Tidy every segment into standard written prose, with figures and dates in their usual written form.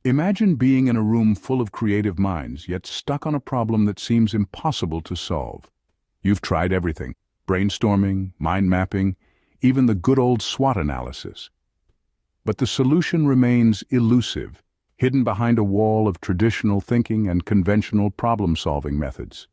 Imagine being in a room full of creative minds, yet stuck on a problem that seems impossible to solve. You've tried everything: brainstorming, mind mapping, even the good old SWOT analysis. But the solution remains elusive, hidden behind a wall of traditional thinking and conventional problem-solving methods.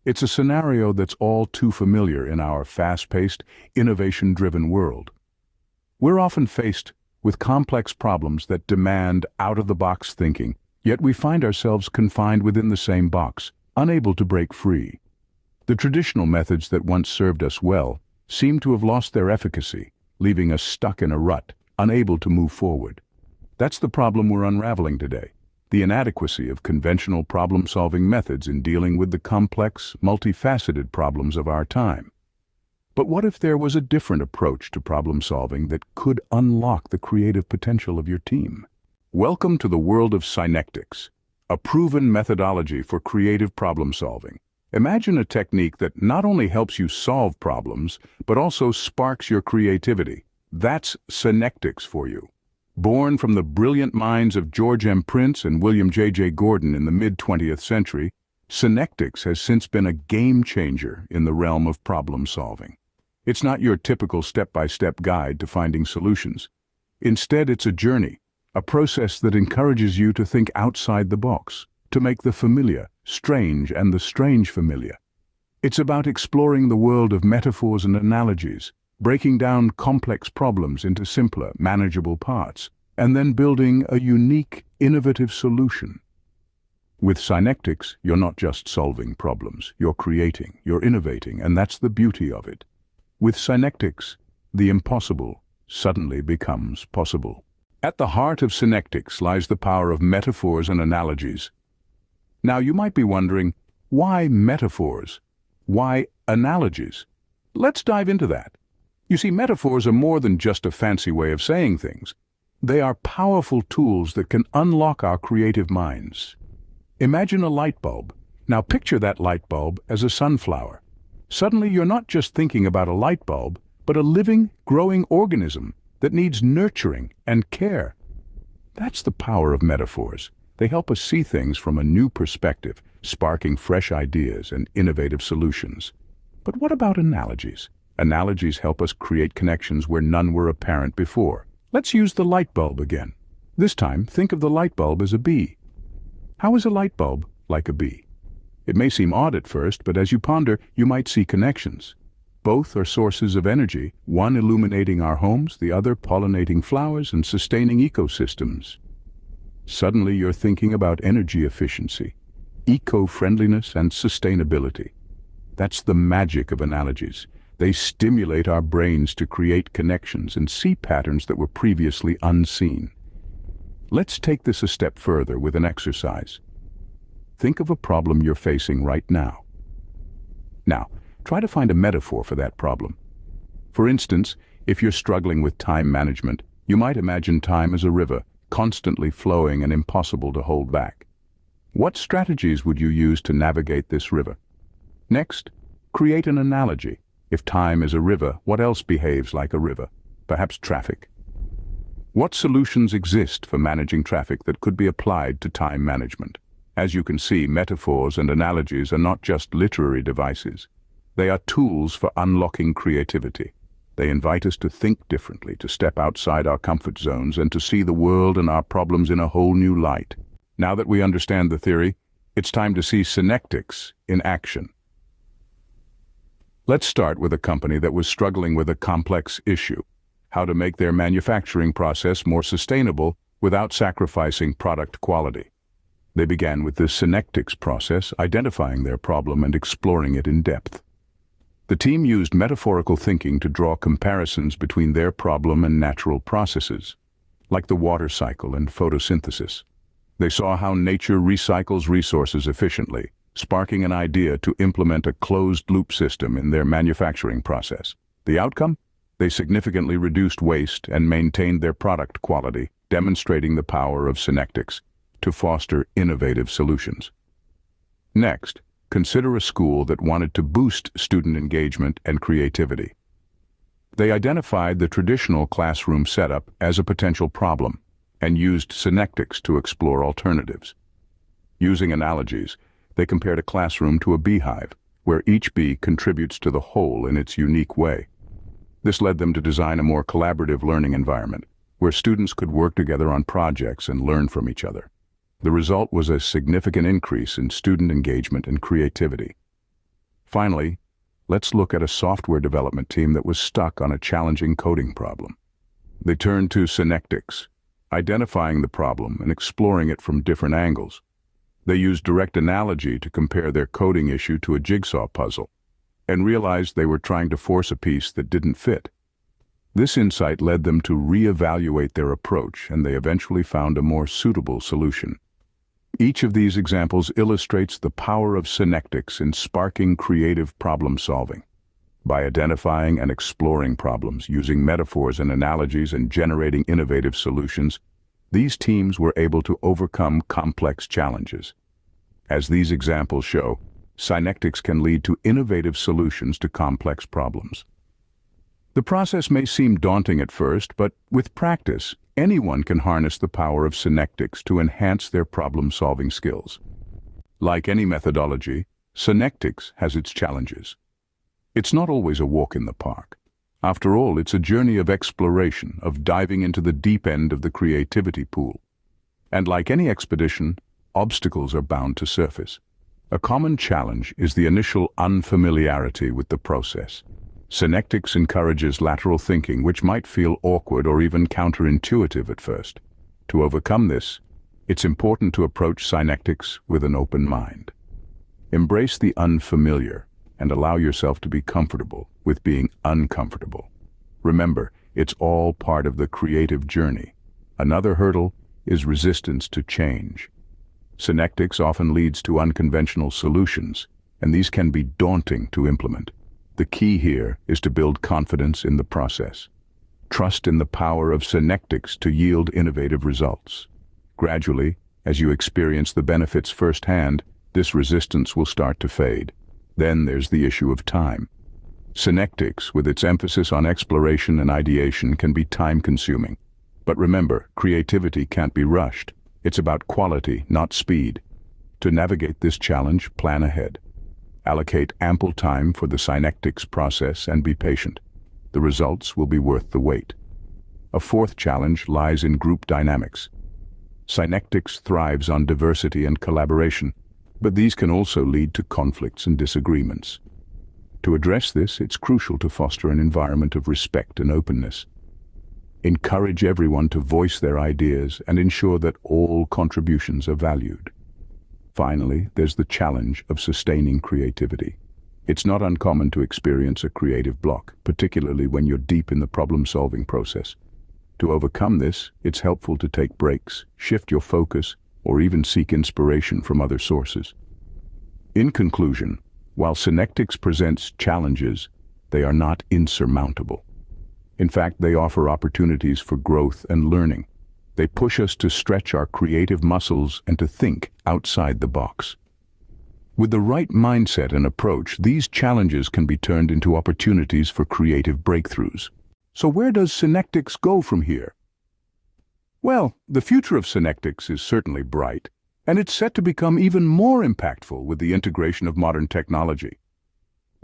It's a scenario that's all too familiar in our fast-paced, innovation-driven world. We're often faced with complex problems that demand out-of-the-box thinking, yet we find ourselves confined within the same box, unable to break free. The traditional methods that once served us well seem to have lost their efficacy, leaving us stuck in a rut, unable to move forward. That's the problem we're unraveling today: the inadequacy of conventional problem-solving methods in dealing with the complex, multifaceted problems of our time. But what if there was a different approach to problem-solving that could unlock the creative potential of your team? Welcome to the world of Synectics, a proven methodology for creative problem-solving. Imagine a technique that not only helps you solve problems, but also sparks your creativity. That's Synectics for you. Born from the brilliant minds of George M. Prince and William J.J. Gordon in the mid-20th century, Synectics has since been a game-changer in the realm of problem-solving. It's not your typical step-by-step guide to finding solutions. Instead, it's a journey, a process that encourages you to think outside the box, to make the familiar strange and the strange familiar. It's about exploring the world of metaphors and analogies, breaking down complex problems into simpler, manageable parts, and then building a unique, innovative solution. With Synectics, you're not just solving problems, you're creating, you're innovating, and that's the beauty of it. With Synectics, the impossible suddenly becomes possible. At the heart of Synectics lies the power of metaphors and analogies. Now, you might be wondering, why metaphors? Why analogies? Let's dive into that. You see, metaphors are more than just a fancy way of saying things. They are powerful tools that can unlock our creative minds. Imagine a light bulb. Now picture that light bulb as a sunflower. Suddenly you're not just thinking about a light bulb, but a living, growing organism that needs nurturing and care. That's the power of metaphors. They help us see things from a new perspective, sparking fresh ideas and innovative solutions. But what about analogies? Analogies help us create connections where none were apparent before. Let's use the light bulb again. This time, think of the light bulb as a bee. How is a light bulb like a bee? It may seem odd at first, but as you ponder, you might see connections. Both are sources of energy, one illuminating our homes, the other pollinating flowers and sustaining ecosystems. Suddenly you're thinking about energy efficiency, eco-friendliness, and sustainability. That's the magic of analogies. They stimulate our brains to create connections and see patterns that were previously unseen. Let's take this a step further with an exercise. Think of a problem you're facing right now. Now, try to find a metaphor for that problem. For instance, if you're struggling with time management, you might imagine time as a river, constantly flowing and impossible to hold back. What strategies would you use to navigate this river? Next, create an analogy. If time is a river, what else behaves like a river? Perhaps traffic. What solutions exist for managing traffic that could be applied to time management? As you can see, metaphors and analogies are not just literary devices. They are tools for unlocking creativity. They invite us to think differently, to step outside our comfort zones, and to see the world and our problems in a whole new light. Now that we understand the theory, it's time to see Synectics in action. Let's start with a company that was struggling with a complex issue: how to make their manufacturing process more sustainable without sacrificing product quality. They began with the Synectics process, identifying their problem and exploring it in depth. The team used metaphorical thinking to draw comparisons between their problem and natural processes, like the water cycle and photosynthesis. They saw how nature recycles resources efficiently, sparking an idea to implement a closed-loop system in their manufacturing process. The outcome? They significantly reduced waste and maintained their product quality, demonstrating the power of Synectics to foster innovative solutions. Next, consider a school that wanted to boost student engagement and creativity. They identified the traditional classroom setup as a potential problem. and used synectics to explore alternatives. Using analogies, they compared a classroom to a beehive, where each bee contributes to the whole in its unique way. This led them to design a more collaborative learning environment, where students could work together on projects and learn from each other. The result was a significant increase in student engagement and creativity. Finally, let's look at a software development team that was stuck on a challenging coding problem. They turned to synectics, identifying the problem and exploring it from different angles. They used direct analogy to compare their coding issue to a jigsaw puzzle, and realized they were trying to force a piece that didn't fit. This insight led them to reevaluate their approach, and they eventually found a more suitable solution. Each of these examples illustrates the power of synectics in sparking creative problem-solving. By identifying and exploring problems, using metaphors and analogies, and generating innovative solutions, these teams were able to overcome complex challenges. As these examples show, synectics can lead to innovative solutions to complex problems. The process may seem daunting at first, but with practice, anyone can harness the power of synectics to enhance their problem-solving skills. Like any methodology, synectics has its challenges. It's not always a walk in the park. After all, it's a journey of exploration, of diving into the deep end of the creativity pool. And like any expedition, obstacles are bound to surface. A common challenge is the initial unfamiliarity with the process. Synectics encourages lateral thinking, which might feel awkward or even counterintuitive at first. To overcome this, it's important to approach synectics with an open mind. Embrace the unfamiliar and allow yourself to be comfortable with being uncomfortable. Remember, it's all part of the creative journey. Another hurdle is resistance to change. Synectics often leads to unconventional solutions, and these can be daunting to implement. The key here is to build confidence in the process. Trust in the power of synectics to yield innovative results. Gradually, as you experience the benefits firsthand, this resistance will start to fade. Then there's the issue of time. Synectics, with its emphasis on exploration and ideation, can be time-consuming. But remember, creativity can't be rushed. It's about quality, not speed. To navigate this challenge, plan ahead. Allocate ample time for the synectics process and be patient. The results will be worth the wait. A fourth challenge lies in group dynamics. Synectics thrives on diversity and collaboration, but these can also lead to conflicts and disagreements. To address this, it's crucial to foster an environment of respect and openness. Encourage everyone to voice their ideas and ensure that all contributions are valued. Finally, there's the challenge of sustaining creativity. It's not uncommon to experience a creative block, particularly when you're deep in the problem-solving process. To overcome this, it's helpful to take breaks, shift your focus, or even seek inspiration from other sources. In conclusion, while synectics presents challenges, they are not insurmountable. In fact, they offer opportunities for growth and learning. They push us to stretch our creative muscles and to think outside the box. With the right mindset and approach, these challenges can be turned into opportunities for creative breakthroughs. So where does synectics go from here? Well, the future of synectics is certainly bright, and it's set to become even more impactful with the integration of modern technology.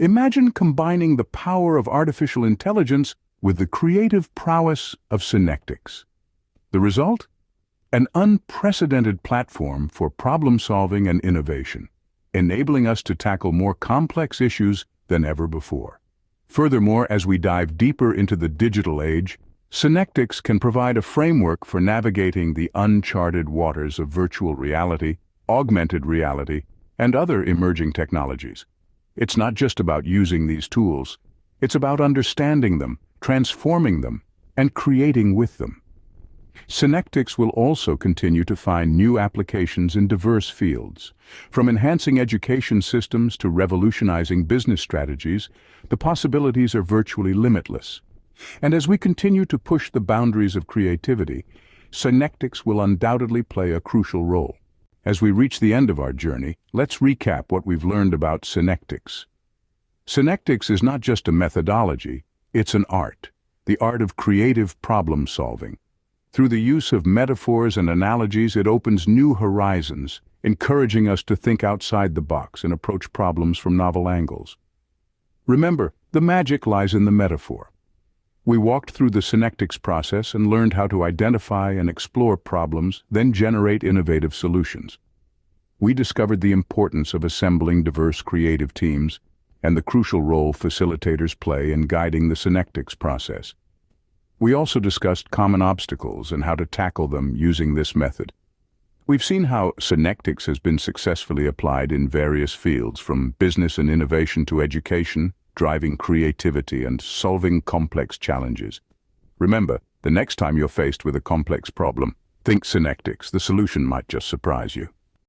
Imagine combining the power of artificial intelligence with the creative prowess of synectics. The result? An unprecedented platform for problem-solving and innovation, enabling us to tackle more complex issues than ever before. Furthermore, as we dive deeper into the digital age, synectics can provide a framework for navigating the uncharted waters of virtual reality, augmented reality, and other emerging technologies. It's not just about using these tools, it's about understanding them, transforming them, and creating with them. Synectics will also continue to find new applications in diverse fields. From enhancing education systems to revolutionizing business strategies, the possibilities are virtually limitless. And as we continue to push the boundaries of creativity, synectics will undoubtedly play a crucial role. As we reach the end of our journey, let's recap what we've learned about synectics. Synectics is not just a methodology, it's an art, the art of creative problem-solving. Through the use of metaphors and analogies, it opens new horizons, encouraging us to think outside the box and approach problems from novel angles. Remember, the magic lies in the metaphor. We walked through the synectics process and learned how to identify and explore problems, then generate innovative solutions. We discovered the importance of assembling diverse creative teams and the crucial role facilitators play in guiding the synectics process. We also discussed common obstacles and how to tackle them using this method. We've seen how synectics has been successfully applied in various fields, from business and innovation to education, driving creativity and solving complex challenges. Remember, the next time you're faced with a complex problem, think synectics. The solution might just surprise you.